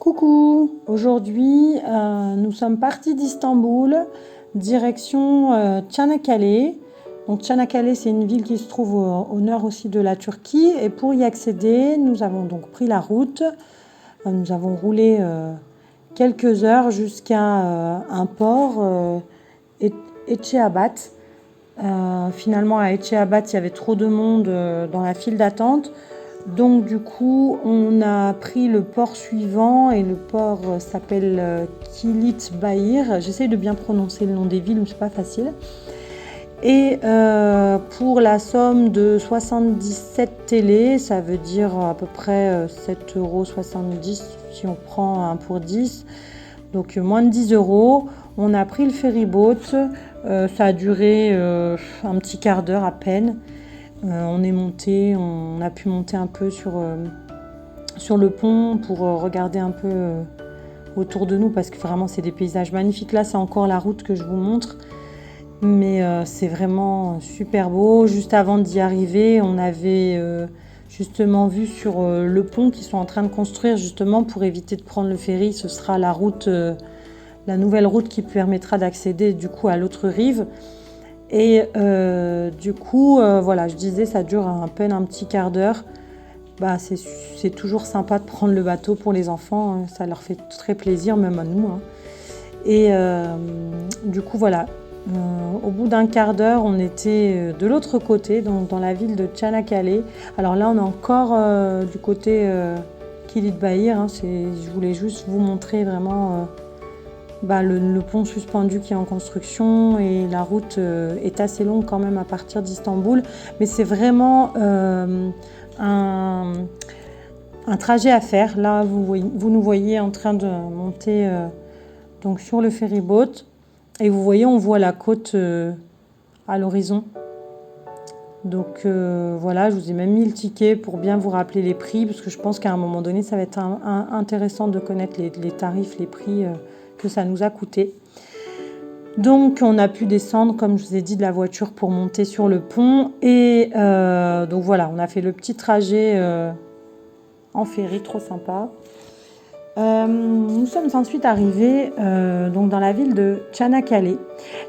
Coucou, aujourd'hui nous sommes partis d'Istanbul, direction Çanakkale. Donc Çanakkale, c'est une ville qui se trouve au nord aussi de la Turquie, et pour y accéder, nous avons donc pris la route. Nous avons roulé quelques heures jusqu'à un port, Eceabat. Finalement, à Eceabat, il y avait trop de monde dans la file d'attente. Donc du coup, on a pris le port suivant, et le port s'appelle Kilitbahir. J'essaye de bien prononcer le nom des villes, mais c'est pas facile. Et pour la somme de 77 télé, ça veut dire à peu près 7,70 € si on prend un pour 10. Donc moins de 10 €. On a pris le ferryboat. Ça a duré un petit quart d'heure à peine. On a pu monter un peu sur le pont pour regarder un peu autour de nous, parce que vraiment c'est des paysages magnifiques. Là, c'est encore la route que je vous montre, mais c'est vraiment super beau. Juste avant d'y arriver, on avait justement vu sur le pont qu'ils sont en train de construire, justement pour éviter de prendre le ferry. Ce sera la route, la nouvelle route qui permettra d'accéder du coup à l'autre rive. Et du coup, voilà, je disais, ça dure à peine un petit quart d'heure. C'est toujours sympa de prendre le bateau pour les enfants, hein. Ça leur fait très plaisir, même à nous, hein. Et du coup, voilà, au bout d'un quart d'heure, on était de l'autre côté, donc dans la ville de Çanakkale. Alors là, on est encore du côté Kilitbahir, hein. Je voulais juste vous montrer vraiment le pont suspendu qui est en construction, et la route est assez longue quand même à partir d'Istanbul, mais c'est vraiment un trajet à faire. Là, vous nous voyez en train de monter donc sur le ferryboat, et vous voyez, on voit la côte à l'horizon. Donc voilà, je vous ai même mis le ticket pour bien vous rappeler les prix, parce que je pense qu'à un moment donné, ça va être intéressant de connaître les tarifs, les prix que ça nous a coûté. Donc on a pu descendre, comme je vous ai dit, de la voiture pour monter sur le pont, et donc voilà, on a fait le petit trajet en ferry, trop sympa. Nous sommes ensuite arrivés donc dans la ville de Çanakkale.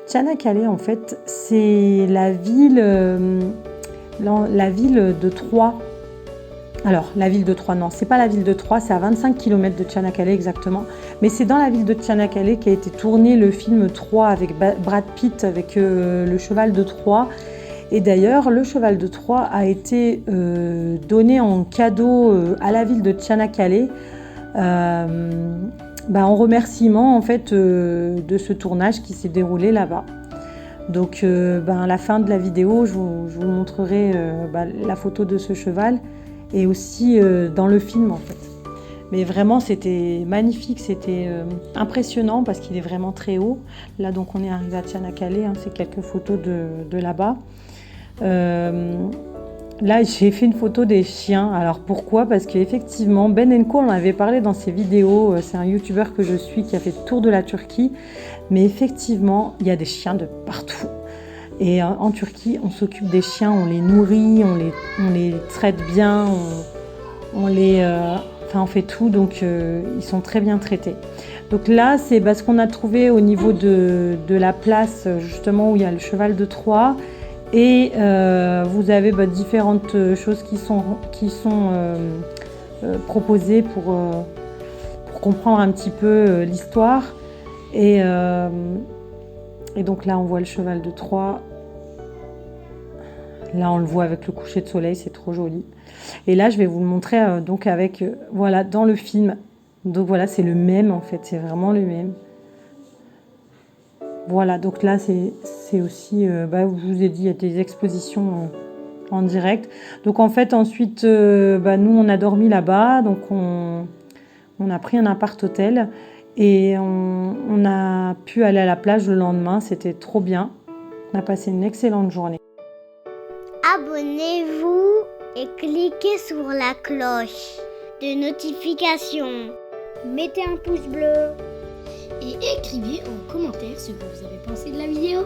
Çanakkale, en fait, c'est la ville de Troie. Alors, la ville de Troie, non, c'est pas la ville de Troie, c'est à 25 km de Çanakkale exactement. Mais c'est dans la ville de Çanakkale qu'a été tourné le film Troie avec Brad Pitt, avec le cheval de Troie. Et d'ailleurs, le cheval de Troie a été donné en cadeau à la ville de Çanakkale en remerciement en fait de ce tournage qui s'est déroulé là-bas. Donc à la fin de la vidéo, je vous montrerai la photo de ce cheval, et aussi dans le film en fait. Mais vraiment, c'était magnifique, c'était impressionnant parce qu'il est vraiment très haut. Là, donc, on est arrivé à Çanakkale, hein, c'est quelques photos de là-bas. Là, j'ai fait une photo des chiens. Alors, pourquoi ? Parce qu'effectivement, Ben & Co, on en avait parlé dans ses vidéos. C'est un youtubeur que je suis qui a fait le tour de la Turquie. Mais effectivement, il y a des chiens de partout. Et en Turquie, on s'occupe des chiens, on les nourrit, on les traite bien, on fait tout, donc ils sont très bien traités. Donc là, c'est ce qu'on a trouvé au niveau de la place, justement, où il y a le cheval de Troie. Et vous avez différentes choses qui sont proposées pour comprendre un petit peu l'histoire. Et donc là, on voit le cheval de Troie. Là, on le voit avec le coucher de soleil, c'est trop joli. Et là, je vais vous le montrer donc avec, voilà, dans le film. Donc voilà, c'est le même en fait, c'est vraiment le même. Voilà, donc là, c'est aussi, je vous ai dit, il y a des expositions en direct. Donc en fait, ensuite, nous, on a dormi là-bas. Donc on a pris un appart-hôtel, et on a pu aller à la plage le lendemain. C'était trop bien. On a passé une excellente journée. Abonnez-vous et cliquez sur la cloche de notification. Mettez un pouce bleu et écrivez en commentaire ce que vous avez pensé de la vidéo.